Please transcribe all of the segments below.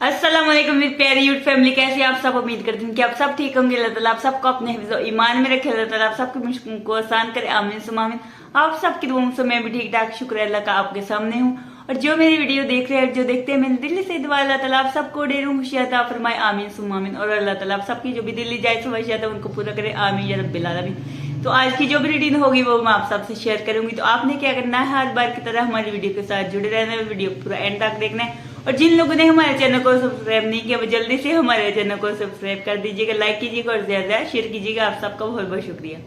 अस्सलाम वालेकुम मेरी प्यारी यूट फैमिली, कैसे आप सब। उम्मीद करती हूँ कि आप सब ठीक होंगे। अल्लाह ताला आप सबको अपने हिफ्ज़ और ईमान में रखे। अल्लाह ताला आप सबकी मुश्किल को आसान करे। आमीन सुम्मा आमीन। आप सबकी दुआओं से मैं भी ठीक ठाक, शुक्र है अल्लाह का, आपके सामने हूँ। और जो मेरी वीडियो देख रहे हैं, जो देखते हैं, मैंने दिल्ली से दुआ अल्लाह ताला आप सबको ढेरों खुशियां अता फरमाए। आमीन सुम्मा आमीन। और अल्लाह ताला आप सबकी जो भी दिल्ली जाए ख्वाहिशात है उनको पूरा करे। आमीन या रब्बिल आलमीन। तो आज की जो भी रूटीन होगी वो मैं आप सबसे शेयर करूंगी। तो आपने क्या करना है, हर बार की तरह हमारी वीडियो के साथ जुड़े रहना है, वीडियो पूरा एंड तक देखना है। और जिन लोगों ने हमारे चैनल को सब्सक्राइब नहीं किया वो जल्दी से हमारे चैनल को सब्सक्राइब कर दीजिएगा, लाइक कीजिएगा और ज्यादा शेयर कीजिएगा। आप सबका बहुत बहुत शुक्रिया।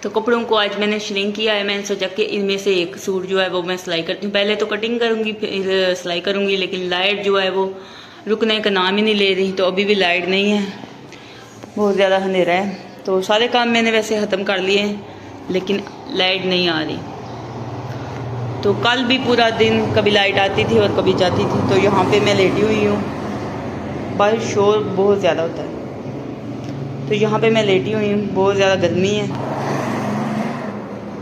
तो कपड़ों को आज मैंने श्रिंक किया है। मैंने सोचा कि इनमें से एक सूट जो है वो मैं सिलाई करती हूँ। पहले तो कटिंग करूंगी फिर सिलाई करूंगी, लेकिन लाइट जो है वो रुकने का नाम ही नहीं ले रही। तो अभी भी लाइट नहीं है, बहुत ज़्यादा अंधेरा है। तो सारे काम मैंने वैसे ख़त्म कर लिए हैं, लेकिन लाइट नहीं आ रही। तो कल भी पूरा दिन कभी लाइट आती थी और कभी जाती थी। तो यहाँ पे मैं लेटी हुई हूँ, बाहर शोर बहुत ज़्यादा होता है। तो यहाँ पे मैं लेटी हुई हूँ, बहुत ज़्यादा गर्मी है।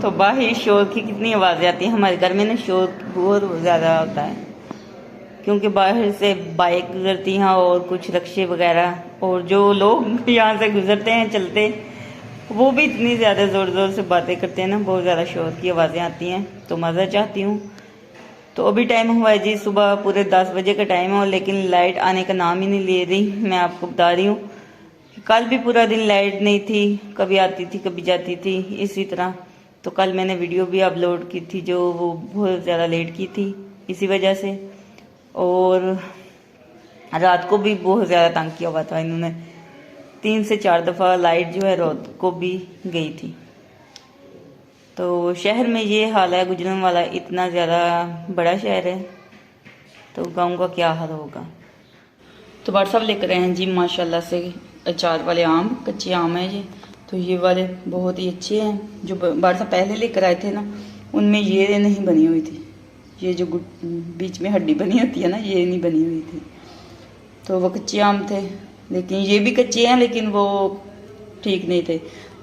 तो बाहर शोर की कितनी आवाज़ें आती हैं। हमारे घर में ना शोर बहुत ज़्यादा होता है, क्योंकि बाहर से बाइक गुजरती हैं और कुछ रिक्शे वगैरह, और जो लोग यहाँ से गुजरते हैं चलते, वो भी इतनी ज़्यादा ज़ोर ज़ोर से बातें करते हैं ना, बहुत ज़्यादा शोर की आवाज़ें आती हैं। तो मज़ा चाहती हूँ। तो अभी टाइम हुआ है जी, सुबह पूरे 10 बजे का टाइम है, लेकिन लाइट आने का नाम ही नहीं ले रही। मैं आपको बता रही हूँ कि कल भी पूरा दिन लाइट नहीं थी, कभी आती थी कभी जाती थी इसी तरह। तो कल मैंने वीडियो भी अपलोड की थी, जो वो बहुत ज़्यादा लेट की थी इसी वजह से। और रात को भी बहुत ज़्यादा तंग किया हुआ था इन्होंने। 3 से 4 दफ़ा लाइट जो है रात को भी गई थी। तो शहर में ये हाल है, गुजरन वाला इतना ज़्यादा बड़ा शहर है, तो गाँव का क्या हाल होगा। तो बार साहब लेकर आए हैं जी माशाल्लाह से अचार वाले आम, कच्चे आम है ये। तो ये वाले बहुत ही अच्छे हैं। जो बार साहब पहले लेकर आए थे ना, उनमें ये नहीं बनी हुई थी, ये जो बीच में हड्डी बनी होती है ना, ये नहीं बनी हुई थी। तो वो कच्चे आम थे, लेकिन ये भी कच्चे हैं, लेकिन वो ठीक नहीं थे।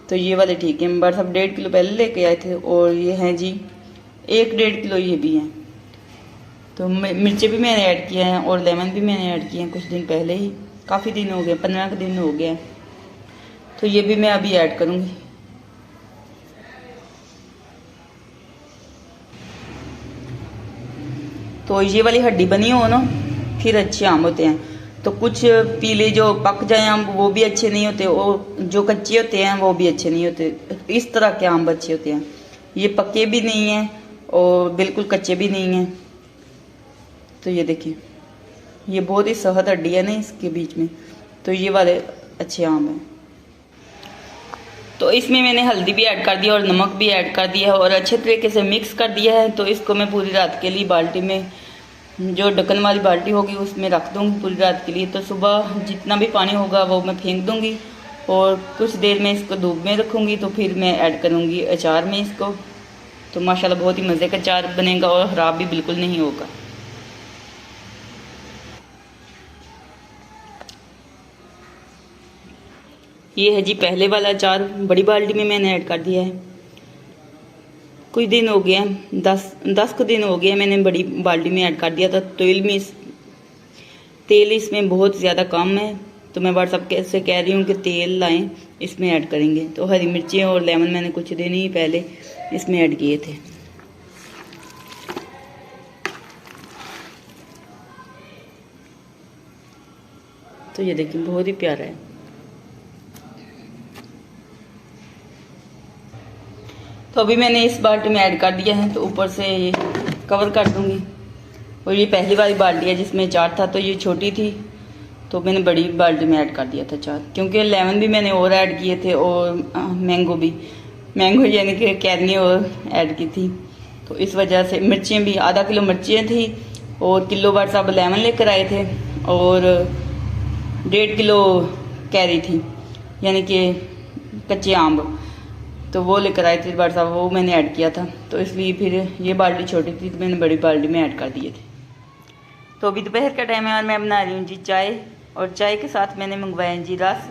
तो ये वाले ठीक हैं। बस अब 1.5 किलो पहले लेके आए थे, और ये हैं जी 1-1.5 किलो ये भी हैं। तो मिर्चें भी मैंने ऐड किए हैं और लेमन भी मैंने ऐड किए हैं कुछ दिन पहले ही, काफ़ी दिन हो गए, 15 दिन हो गए। तो ये भी मैं अभी ऐड करूँगी। तो ये वाली हड्डी बनी हो ना, फिर अच्छे आम होते हैं। तो कुछ पीले जो पक जाए आम वो भी अच्छे नहीं होते, और जो कच्चे होते हैं वो भी अच्छे नहीं होते। इस तरह के आम अच्छे होते हैं। ये पके भी नहीं हैं और बिल्कुल कच्चे भी नहीं हैं। तो ये देखिए, ये बहुत ही सख्त हड्डी है ना इसके बीच में। तो ये वाले अच्छे आम हैं। तो इसमें मैंने हल्दी भी ऐड कर दिया और नमक भी ऐड कर दिया है, और अच्छे तरीके से मिक्स कर दिया है। तो इसको मैं पूरी रात के लिए बाल्टी में, जो ढक्कन वाली बाल्टी होगी उसमें रख दूंगी पूरी रात के लिए। तो सुबह जितना भी पानी होगा वो मैं फेंक दूंगी, और कुछ देर में इसको धूप में रखूंगी। तो फिर मैं ऐड करूंगी अचार में इसको। तो माशाल्लाह बहुत ही मज़े का अचार बनेगा और ख़राब भी बिल्कुल नहीं होगा। ये है जी पहले वाला अचार, बड़ी बाल्टी में मैंने ऐड कर दिया है। कुछ दिन हो गया, 10 को दिन हो गया, मैंने बड़ी बाल्टी में ऐड कर दिया था। तेल इसमें बहुत ज़्यादा कम है। तो मैं व्हाट्सअप से कह रही हूँ कि तेल लाएं, इसमें ऐड करेंगे। तो हरी मिर्चें और लेमन मैंने कुछ दिन ही पहले इसमें ऐड किए थे। तो ये देखिए बहुत ही प्यारा है। तो अभी मैंने इस बाल्टी में ऐड कर दिया है, तो ऊपर से ये कवर कर दूंगी। और ये पहली वाली बाल्टी है जिसमें अचार था, तो ये छोटी थी, तो मैंने बड़ी बाल्टी में ऐड कर दिया था अचार। क्योंकि लेमन भी मैंने और ऐड किए थे, और मैंगो यानी कि कैरियाँ और ऐड की थी। तो इस वजह से मिर्चें भी, आधा किलो मिर्चें थी, और किलो भर साहब लेमन लेकर आए थे, और 1.5 किलो कैरी थी, यानी कि कच्चे आम, तो वो लेकर आए थे बार साहब, वो मैंने ऐड किया था। तो इसलिए फिर ये बाल्टी छोटी थी तो मैंने बड़ी बाल्टी में ऐड कर दिए थे। तो अभी दोपहर का टाइम है और मैं बना रही हूँ जी चाय, और चाय के साथ मैंने मंगवाया जी रस।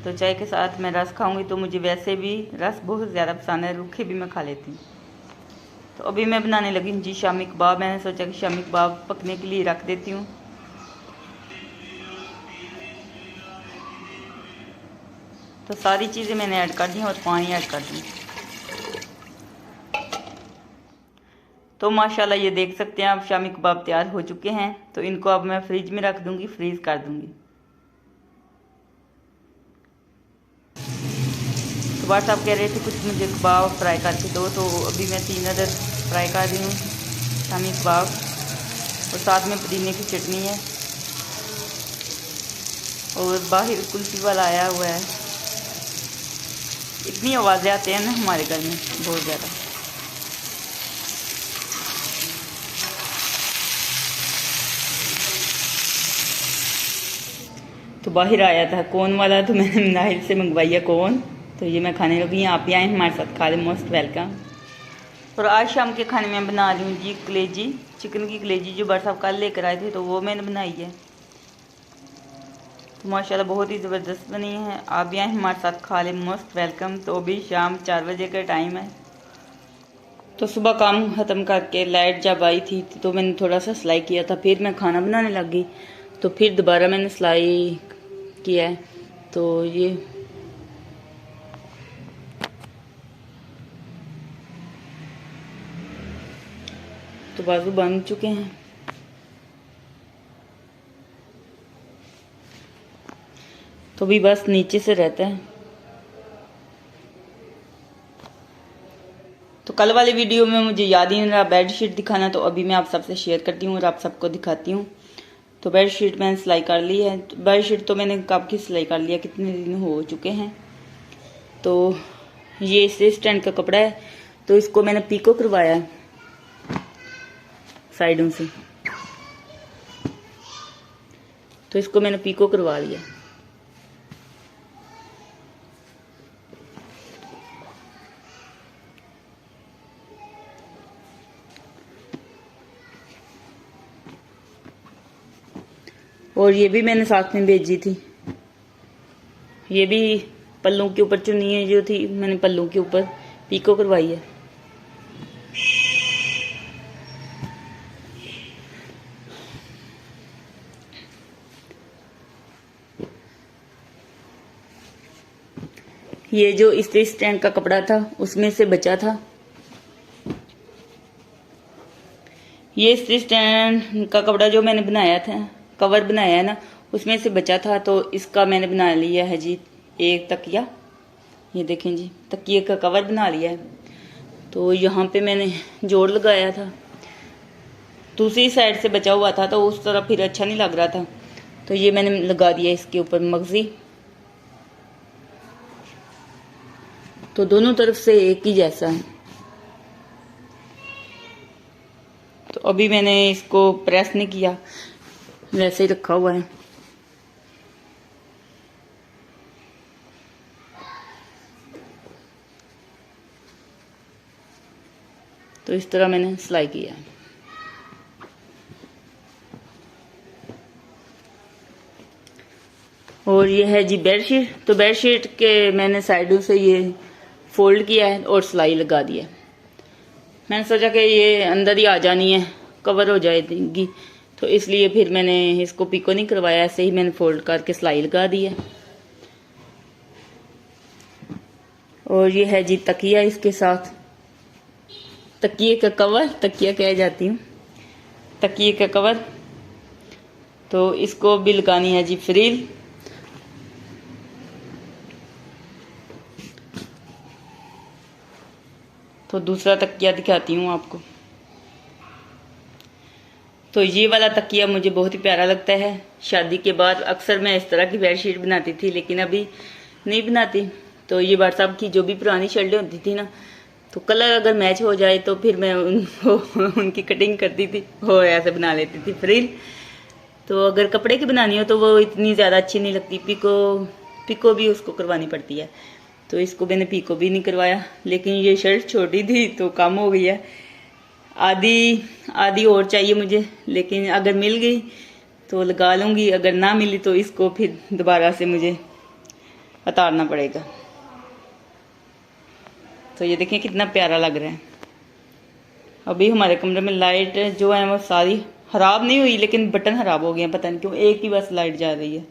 तो चाय के साथ मैं रस खाऊंगी। तो मुझे वैसे भी रस बहुत ज़्यादा पसंद है, रूखे भी मैं खा लेती हूँ। तो अभी मैं बनाने लगी हूँ जी शामी कबाब। मैंने सोचा कि शामी कबाब पकने के लिए रख देती हूँ। तो सारी चीज़ें मैंने ऐड कर दी और पानी ऐड कर दी। तो माशाल्लाह ये देख सकते हैं आप शामी कबाब तैयार हो चुके हैं। तो इनको अब मैं फ्रिज में रख दूंगी, फ्रीज कर दूंगी। तो बात साहब कह रहे थे कुछ मुझे कबाब फ्राई करके दो, तो अभी मैं 3 अदर फ्राई कर रही हूँ शामी कबाब। और साथ में पुदीने की चटनी है। और बाहर कुल्फी वाला आया हुआ है। इतनी आवाज़ें आती हैं ना हमारे घर में बहुत ज़्यादा। तो बाहर आया था कौन वाला, तो मैंने नाहिल से मंगवाई है कौन। तो ये मैं खाने लगी। आप भी आए हमारे साथ खा लें, मोस्ट वेलकम। और आज शाम के खाने में बना रही हूँ जी कलेजी, चिकन की कलेजी जो बड़ साहब कल लेकर आए थे, तो वो मैंने बनाई है। तो माशाल्लाह बहुत ही ज़बरदस्त बनी है। आप भी आए हमारे साथ खा लें, मोस्ट वेलकम। तो अभी शाम 4 बजे का टाइम है। तो सुबह काम ख़त्म करके लाइट जब आई थी तो मैंने थोड़ा सा सिलाई किया था, फिर मैं खाना बनाने लग गई। तो फिर दोबारा मैंने सिलाई किया है। तो ये तो बाजू बन चुके हैं। तो भी बस नीचे से रहता है। तो कल वाली वीडियो में मुझे याद ही नहीं रहा बेड शीट दिखाना, तो अभी मैं आप सबसे शेयर करती हूँ और आप सबको दिखाती हूँ। तो बेड शीट मैंने सिलाई कर ली है। तो बेड शीट तो मैंने कब की सिलाई कर लिया, कितने दिन हो चुके हैं। तो ये इस स्टैंड का कपड़ा है, तो इसको मैंने पीको करवाया है साइडों से। तो इसको मैंने पीको करवा लिया। और ये भी मैंने साथ में भेजी थी। ये भी पल्लों के ऊपर चुन्नी जो थी, मैंने पल्लों के ऊपर पीको करवाई है। ये जो इस स्टैंड का कपड़ा था उसमें से बचा था। ये इस स्टैंड का कपड़ा जो मैंने बनाया था, कवर बनाया है ना, उसमें से बचा था। तो इसका मैंने बना लिया है जी एक तकिया। ये देखें जी, तकिए का कवर बना लिया है। तो यहाँ पे मैंने जोड़ लगाया था। दूसरी साइड से बचा हुआ था तो उस तरफ फिर अच्छा नहीं लग रहा था, तो ये मैंने लगा दिया इसके ऊपर मगजी। तो दोनों तरफ से एक ही जैसा है। तो अभी मैंने इसको प्रेस नहीं किया, वैसे ही रखा हुआ है। तो इस तरह मैंने सिलाई किया है। और ये है जी बेडशीट। तो बेडशीट के मैंने साइडों से ये फोल्ड किया है और सिलाई लगा दी है। मैंने सोचा कि ये अंदर ही आ जानी है, कवर हो जाएगी, तो इसलिए फिर मैंने इसको पिको नहीं करवाया, ऐसे ही मैंने फोल्ड करके सिलाई लगा दी है। और ये है जी तकिया, इसके साथ तकिए का कवर, तकिया कह जाती हूँ, तकिए का कवर। तो इसको भी लगानी है जी फ्रिल। तो दूसरा तकिया दिखाती हूँ आपको। तो ये वाला तकिया मुझे बहुत ही प्यारा लगता है। शादी के बाद अक्सर मैं इस तरह की बेडशीट बनाती थी, लेकिन अभी नहीं बनाती। तो ये व्हाट्सएप की जो भी पुरानी शर्टें होती थी ना, तो कलर अगर मैच हो जाए तो फिर मैं उनको उनकी कटिंग करती थी और ऐसे बना लेती थी फ्रिल। तो अगर कपड़े की बनानी हो तो वो इतनी ज़्यादा अच्छी नहीं लगती, पिको भी उसको करवानी पड़ती है। तो इसको मैंने पिको भी नहीं करवाया, लेकिन ये शर्ट छोटी थी तो कम हो गई है। आधी और चाहिए मुझे, लेकिन अगर मिल गई तो लगा लूँगी, अगर ना मिली तो इसको फिर दोबारा से मुझे उतारना पड़ेगा। तो ये देखें कितना प्यारा लग रहा है। अभी हमारे कमरे में लाइट जो है वो सारी खराब नहीं हुई, लेकिन बटन खराब हो गए हैं, पता नहीं क्यों, एक ही बस लाइट जा रही है।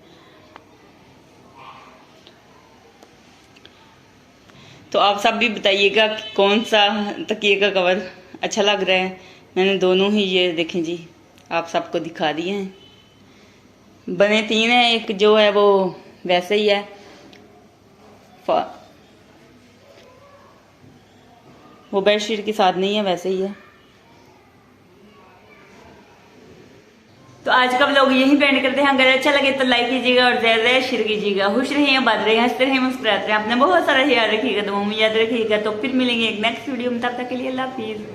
तो आप सब भी बताइएगा कि कौन सा तकिए का कवर अच्छा लग रहा है। मैंने दोनों ही ये देखें जी, आप सबको दिखा दिए हैं। बने 3 हैं, एक जो है वो वैसे ही है, वो बेडशीट के साथ नहीं है, वैसे ही है। तो आज का व्लॉग यहीं पे एंड करते हैं। अगर अच्छा लगे तो लाइक कीजिएगा और ज्यादा ज्यादा शेयर कीजिएगा। खुश रहिए, बात रहिए, हंसते रहिए, मुस्कुराते रहिए। आपने बहुत सारा ख्याल रखिएगा, तो याद रखिएगा। तो फिर मिलेंगे एक नेक्स्ट वीडियो में, तब तक के लिए अल्लाह हाफिज।